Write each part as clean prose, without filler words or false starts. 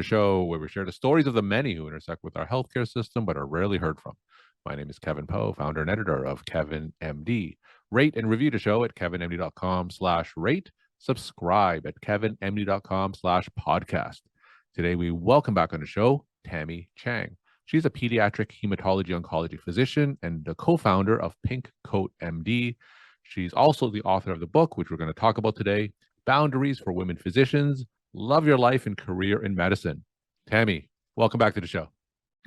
the show where we share the stories of the many who intersect with our healthcare system but are rarely heard from. My name is Kevin Poe, founder and editor of Kevin MD. Rate and review the show at kevinmd.com/rate. Subscribe at kevinmd.com/podcast. Today, we welcome back on the show Tammie Chang. She's a pediatric hematology-oncology physician and the co-founder of Pink Coat MD. She's also the author of the book, which we're going to talk about today, Boundaries for Women Physicians, Love Your Life and Career in Medicine. Tammie, welcome back to the show.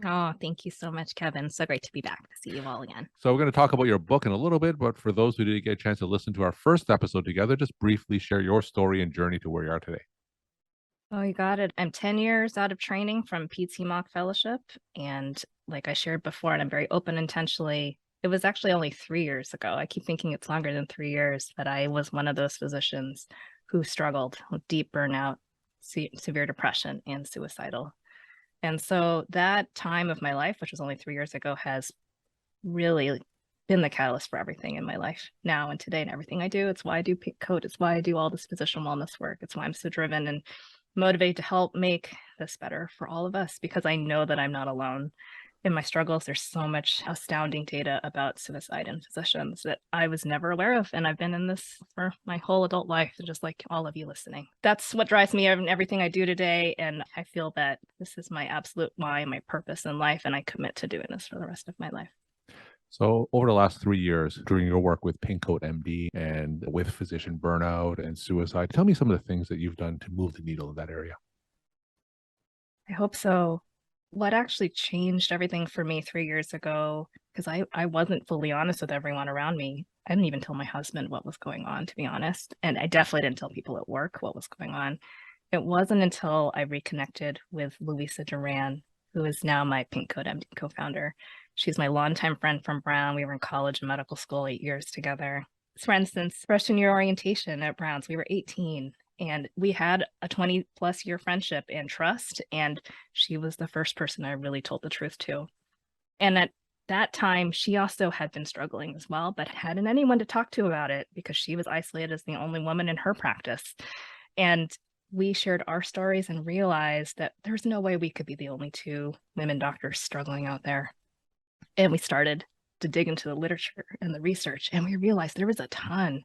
Oh, thank you so much, Kevin. So great to be back to see you all again. So we're going to talk about your book in a little bit, but for those who didn't get a chance to listen to our first episode together, just briefly share your story and journey to where you are today. Oh, you got it. I'm 10 years out of training from Peds Hemoc Fellowship. And like I shared before, and I'm very open intentionally, it was actually only 3 years ago. I keep thinking it's longer than 3 years that I was one of those physicians who struggled with deep burnout, severe depression, and suicidal. And so that time of my life, which was only 3 years ago, has really been the catalyst for everything in my life now and today and everything I do. It's why I do Pink Coat. It's why I do all this physician wellness work. It's why I'm so driven and motivated to help make this better for all of us, because I know that I'm not alone in my struggles. There's so much astounding data about suicide in physicians that I was never aware of. And I've been in this for my whole adult life, just like all of you listening. That's what drives me in everything I do today. And I feel that this is my absolute why, my purpose in life. And I commit to doing this for the rest of my life. So over the last 3 years, during your work with Pink Coat MD and with physician burnout and suicide, tell me some of the things that you've done to move the needle in that area. I hope so. What actually changed everything for me 3 years ago, because I wasn't fully honest with everyone around me. I didn't even tell my husband what was going on, to be honest. And I definitely didn't tell people at work what was going on. It wasn't until I reconnected with Louisa Duran, who is now my Pink Coat MD co-founder. She's my longtime friend from Brown. We were in college and medical school 8 years together. Friends since freshman year orientation at Brown's. We were 18. And we had a 20+ year friendship and trust. And she was the first person I really told the truth to. And at that time, she also had been struggling as well, but hadn't anyone to talk to about it because she was isolated as the only woman in her practice. And we shared our stories and realized that there's no way we could be the only two women doctors struggling out there. And we started to dig into the literature and the research, and we realized there was a ton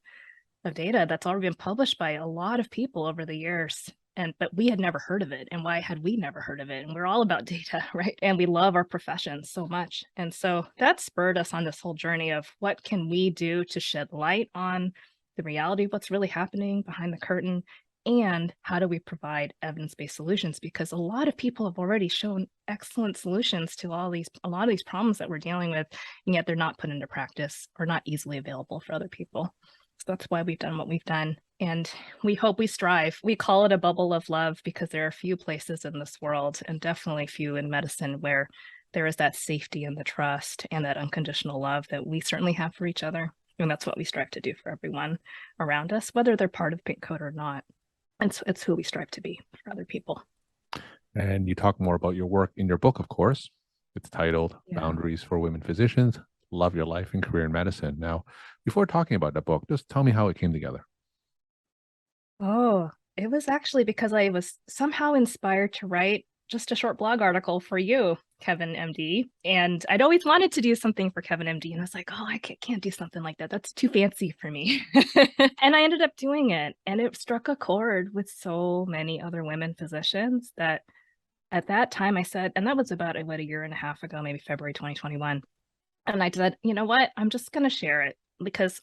of data that's already been published by a lot of people over the years. But we had never heard of it. And why had we never heard of it? And we're all about data, right? And we love our profession so much. And so that spurred us on this whole journey of what can we do to shed light on the reality of what's really happening behind the curtain, and how do we provide evidence-based solutions? Because a lot of people have already shown excellent solutions to a lot of these problems that we're dealing with, and yet they're not put into practice or not easily available for other people. So that's why we've done what we've done. And we hope we strive. We call it a bubble of love because there are few places in this world, and definitely few in medicine, where there is that safety and the trust and that unconditional love that we certainly have for each other. And that's what we strive to do for everyone around us, whether they're part of Pink Coat or not. It's who we strive to be for other people. And you talk more about your work in your book, of course. It's titled Boundaries for Women Physicians, Love Your Life and Career in Medicine. Now, before talking about the book, just tell me how it came together. Oh, it was actually because I was somehow inspired to write just a short blog article for you, Kevin MD. And I'd always wanted to do something for Kevin MD. And I was like, oh, I can't do something like that. That's too fancy for me. And I ended up doing it. And it struck a chord with so many other women physicians that at that time I said, and that was about a year and a half ago, maybe February 2021. And I said, you know what, I'm just going to share it, because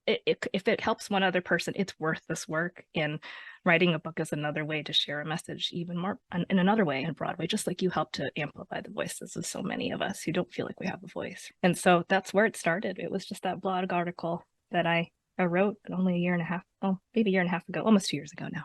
if it helps one other person, it's worth this work. And writing a book is another way to share a message, even more in another way, in a broad way, just like you help to amplify the voices of so many of us who don't feel like we have a voice. And so that's where it started. It was just that blog article that I wrote only a year and a half, maybe a year and a half ago, almost 2 years ago now.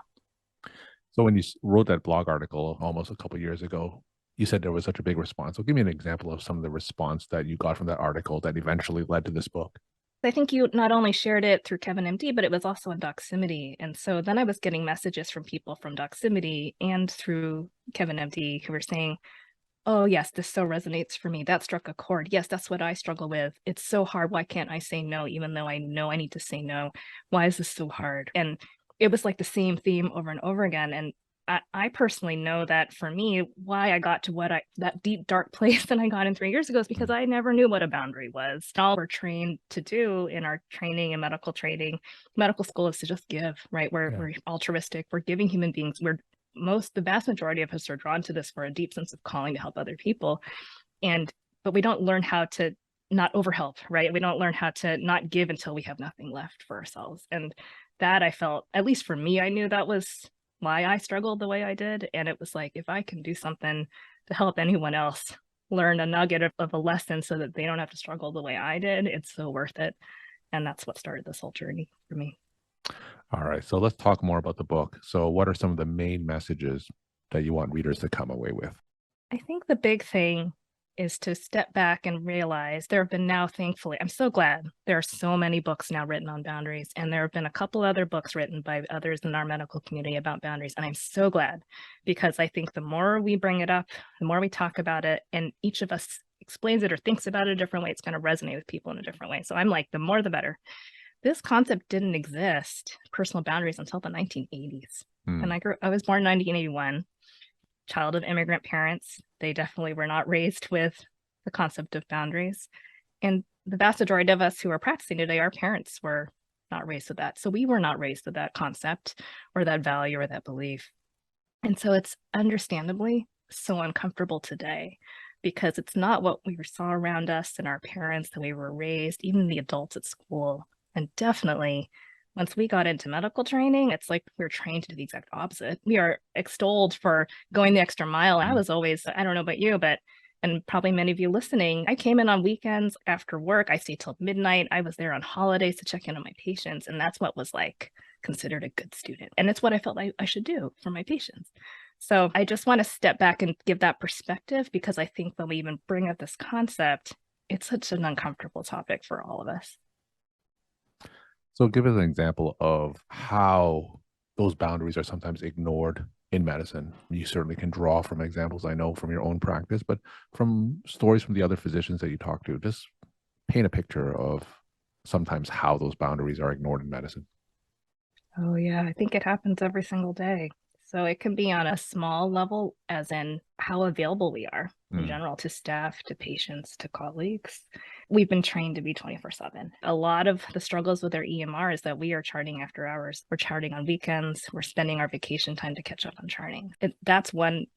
So when you wrote that blog article almost a couple of years ago, you said there was such a big response. So give me an example of some of the response that you got from that article that eventually led to this book. I think you not only shared it through Kevin MD, but it was also in Doximity. And so then I was getting messages from people from Doximity and through Kevin MD who were saying, oh, yes, this so resonates for me. That struck a chord. Yes, that's what I struggle with. It's so hard. Why can't I say no, even though I know I need to say no? Why is this so hard? And it was like the same theme over and over again. And I personally know that for me, why I got to that deep, dark place that I got in 3 years ago is because I never knew what a boundary was. All we're trained to do in our training and medical training, medical school, is to just give, right? We're altruistic. We're giving human beings. The vast majority of us are drawn to this for a deep sense of calling to help other people. But we don't learn how to not overhelp, right? We don't learn how to not give until we have nothing left for ourselves. And that, I felt, at least for me, I knew that was why I struggled the way I did. And it was like, if I can do something to help anyone else learn a nugget of a lesson so that they don't have to struggle the way I did, it's so worth it. And that's what started this whole journey for me. All right. So let's talk more about the book. So, what are some of the main messages that you want readers to come away with? I think the big thing is to step back and realize there have been now, thankfully, I'm so glad there are so many books now written on boundaries. And there have been a couple other books written by others in our medical community about boundaries. And I'm so glad, because I think the more we bring it up, the more we talk about it, and each of us explains it or thinks about it a different way, it's going to resonate with people in a different way. So I'm like, the more the better. This concept didn't exist, personal boundaries, until the 1980s. And I was born in 1981. Child of immigrant parents. They definitely were not raised with the concept of boundaries. And the vast majority of us who are practicing today, our parents were not raised with that. So we were not raised with that concept or that value or that belief. And so it's understandably so uncomfortable today, because it's not what we saw around us and our parents, that we were raised, even the adults at school. And definitely, once we got into medical training, it's like we're trained to do the exact opposite. We are extolled for going the extra mile. I was always, I don't know about you, and probably many of you listening, I came in on weekends after work. I stayed till midnight. I was there on holidays to check in on my patients. And that's what was like considered a good student. And it's what I felt like I should do for my patients. So I just want to step back and give that perspective, because I think when we even bring up this concept, it's such an uncomfortable topic for all of us. So, give us an example of how those boundaries are sometimes ignored in medicine. You certainly can draw from examples, I know, from your own practice, but from stories from the other physicians that you talk to, just paint a picture of sometimes how those boundaries are ignored in medicine. Oh, yeah. I think it happens every single day. So it can be on a small level, as in how available we are in general to staff, to patients, to colleagues. We've been trained to be 24/7. A lot of the struggles with our EMR is that we are charting after hours. We're charting on weekends. We're spending our vacation time to catch up on charting. That's one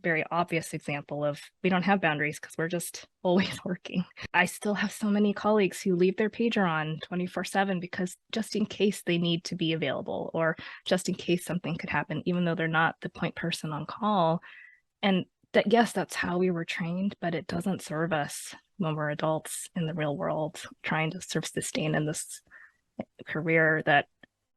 very obvious example of we don't have boundaries because we're just always working. I still have so many colleagues who leave their pager on 24/7 because just in case they need to be available, or just in case something could happen, even though they're not the point person on call. And that, yes, that's how we were trained, but it doesn't serve us when we're adults in the real world trying to sort of sustain in this career that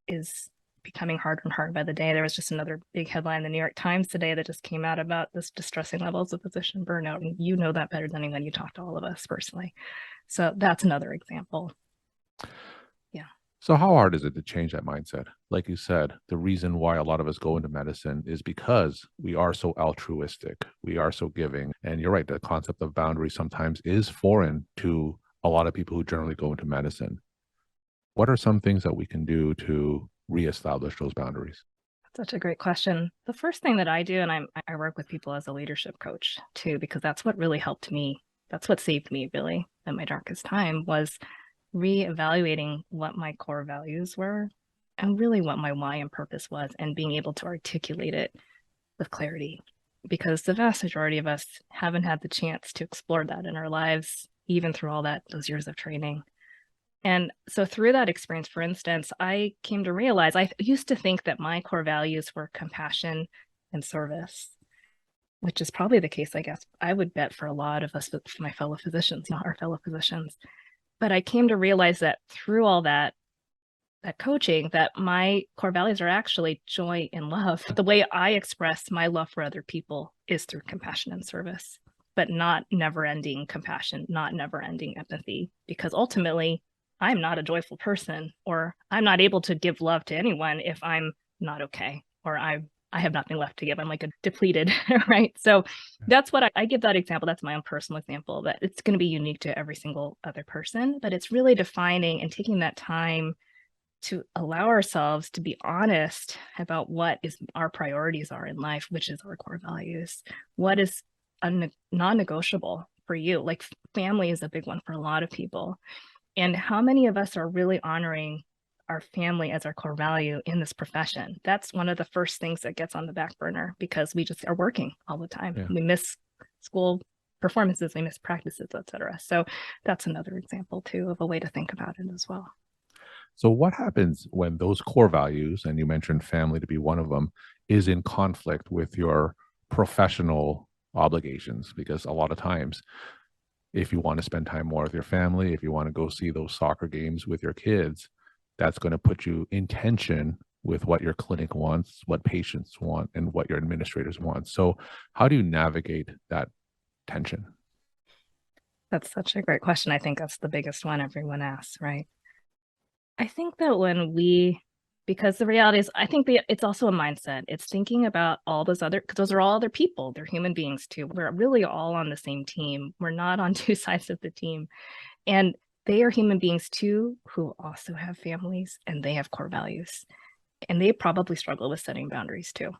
is becoming harder and harder by the day. There was just another big headline in the New York Times today that just came out about this distressing levels of physician burnout. And you know that better than anyone. You talk to all of us personally. So that's another example. Yeah. So, how hard is it to change that mindset? Like you said, the reason why a lot of us go into medicine is because we are so altruistic, we are so giving. And you're right, the concept of boundaries sometimes is foreign to a lot of people who generally go into medicine. What are some things that we can do to reestablish those boundaries? Such a great question. The first thing that I do, and I work with people as a leadership coach too, because that's what really helped me. That's what saved me really at my darkest time, was reevaluating what my core values were and really what my why and purpose was, and being able to articulate it with clarity. Because the vast majority of us haven't had the chance to explore that in our lives, even through all those years of training. And so through that experience, for instance, I came to realize I used to think that my core values were compassion and service, which is probably the case, I guess, I would bet for a lot of us, for my fellow physicians, our fellow physicians. But I came to realize that through all that coaching, that my core values are actually joy and love. The way I express my love for other people is through compassion and service, but not never-ending compassion, not never-ending empathy, because ultimately I'm not a joyful person, or I'm not able to give love to anyone if I'm not okay, or I have nothing left to give. I'm like a depleted, right? So that's what I give that example. That's my own personal example, that it's going to be unique to every single other person, but it's really defining and taking that time to allow ourselves to be honest about what is our priorities are in life, which is our core values. What is non-negotiable for you? Like family is a big one for a lot of people. And how many of us are really honoring our family as our core value in this profession? That's one of the first things that gets on the back burner because we just are working all the time. Yeah. We miss school performances, we miss practices, etc. So that's another example too of a way to think about it as well. So, what happens when those core values, and you mentioned family to be one of them, is in conflict with your professional obligations? Because a lot of times, if you want to spend time more with your family, if you want to go see those soccer games with your kids, that's going to put you in tension with what your clinic wants, what patients want, and what your administrators want. So, how do you navigate that tension? That's such a great question. I think that's the biggest one everyone asks, right? I think that because the reality is, I think it's also a mindset. It's thinking about all those because those are all other people. They're human beings too. We're really all on the same team. We're not on two sides of the team. And they are human beings too, who also have families and they have core values. And they probably struggle with setting boundaries too.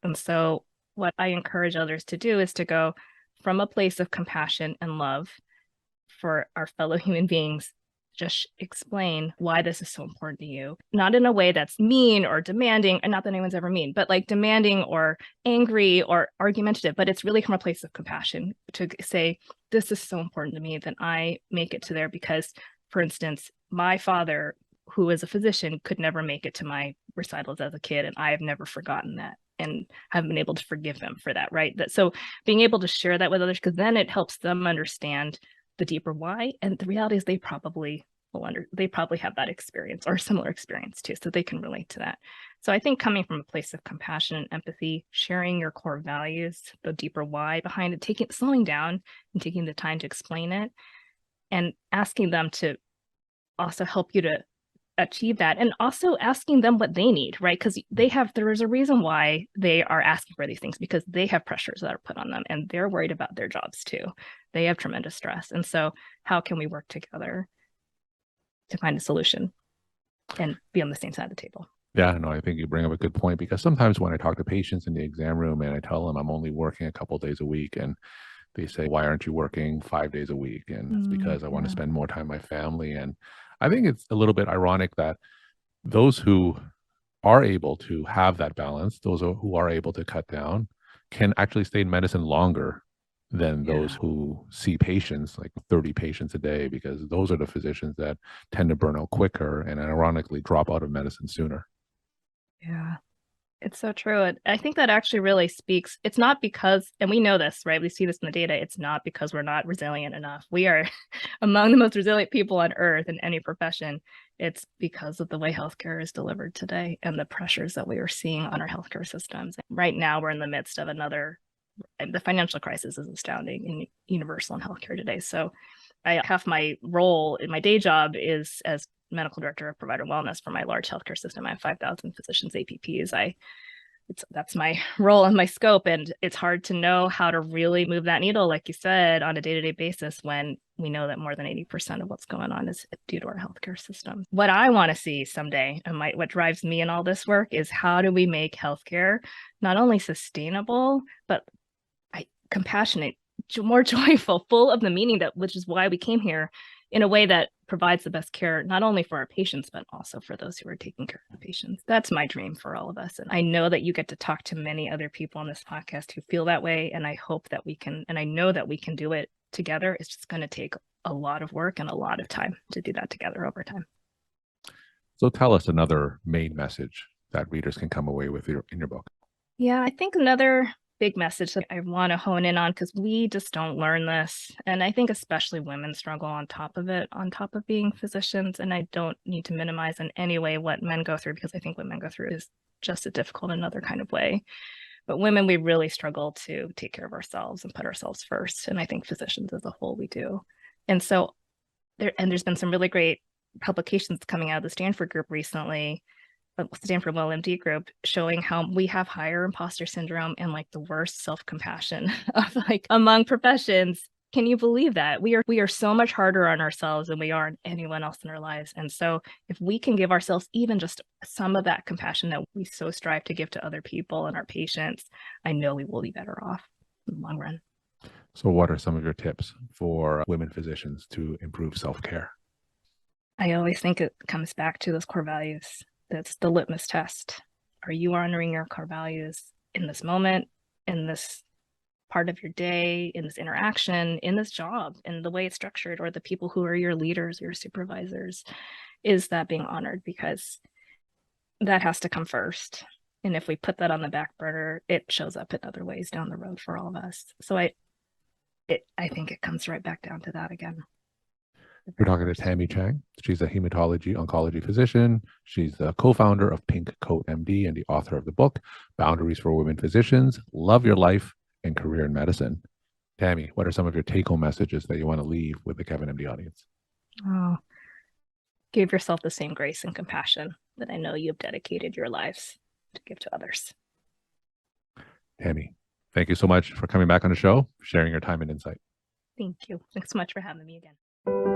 And so what I encourage others to do is to go from a place of compassion and love for our fellow human beings. Just explain why this is so important to you, not in a way that's mean or demanding, and not that anyone's ever mean, but like demanding or angry or argumentative, but it's really from a place of compassion to say, this is so important to me that I make it to there because, for instance, my father, who is a physician, could never make it to my recitals as a kid, and I have never forgotten that and have been able to forgive him for that, right? So being able to share that with others, because then it helps them understand the deeper why. And the reality is they probably have that experience or similar experience too, so they can relate to that. So I think coming from a place of compassion and empathy, sharing your core values, the deeper why behind it, slowing down and taking the time to explain it, and asking them to also help you to achieve that, and also asking them what they need, right? Because there is a reason why they are asking for these things, because they have pressures that are put on them and they're worried about their jobs too. They have tremendous stress. And so how can we work together to find a solution and be on the same side of the table? Yeah, no, I think you bring up a good point because sometimes when I talk to patients in the exam room and I tell them I'm only working a couple days a week, and they say, why aren't you working 5 days a week? And it's because I want to spend more time with my family. And I think it's a little bit ironic that those who are able to have that balance, who are able to cut down, can actually stay in medicine longer than those who see patients, like 30 patients a day, because those are the physicians that tend to burn out quicker and ironically drop out of medicine sooner. Yeah. It's so true. I think that actually really speaks. It's not because, and we know this, right? We see this in the data. It's not because we're not resilient enough. We are among the most resilient people on earth in any profession. It's because of the way healthcare is delivered today and the pressures that we are seeing on our healthcare systems. Right now, we're in the midst of the financial crisis is astounding and universal in healthcare today. So half my role in my day job is as medical director of provider wellness for my large healthcare system. I have 5,000 physicians, APPs. That's my role and my scope. And it's hard to know how to really move that needle, like you said, on a day-to-day basis when we know that more than 80% of what's going on is due to our healthcare system. What I want to see someday, and what drives me in all this work, is how do we make healthcare not only sustainable, but compassionate, more joyful, full of the meaning which is why we came here, in a way that provides the best care, not only for our patients, but also for those who are taking care of the patients. That's my dream for all of us. And I know that you get to talk to many other people on this podcast who feel that way. And I hope that we can, and I know that we can do it together. It's just going to take a lot of work and a lot of time to do that together over time. So tell us another main message that readers can come away with in your book. Yeah, I think another big message that I want to hone in on, because we just don't learn this. And I think especially women struggle on top of being physicians. And I don't need to minimize in any way what men go through, because I think what men go through is just as difficult in another kind of way. But women, we really struggle to take care of ourselves and put ourselves first. And I think physicians as a whole, we do. And so there's been some really great publications coming out of the Stanford group recently, Stanford WellMD group, showing how we have higher imposter syndrome and like the worst self-compassion of like among professions Can you believe that? We are so much harder on ourselves than we are on anyone else in our lives. And so if we can give ourselves even just some of that compassion that we so strive to give to other people and our patients, I know we will be better off in the long run. So, what are some of your tips for women physicians to improve self-care? I always think it comes back to those core values. That's the litmus test. Are you honoring your core values in this moment, in this part of your day, in this interaction, in this job, in the way it's structured, or the people who are your leaders, your supervisors? Is that being honored? Because that has to come first. And if we put that on the back burner, it shows up in other ways down the road for all of us. So I think it comes right back down to that again. We're talking to Tammie Chang. She's a hematology-oncology physician. She's the co-founder of Pink Coat MD and the author of the book, Boundaries for Women Physicians, Love Your Life and Career in Medicine. Tammie, what are some of your take-home messages that you want to leave with the Kevin MD audience? Oh, give yourself the same grace and compassion that I know you've dedicated your lives to give to others. Tammie, thank you so much for coming back on the show, sharing your time and insight. Thank you. Thanks so much for having me again.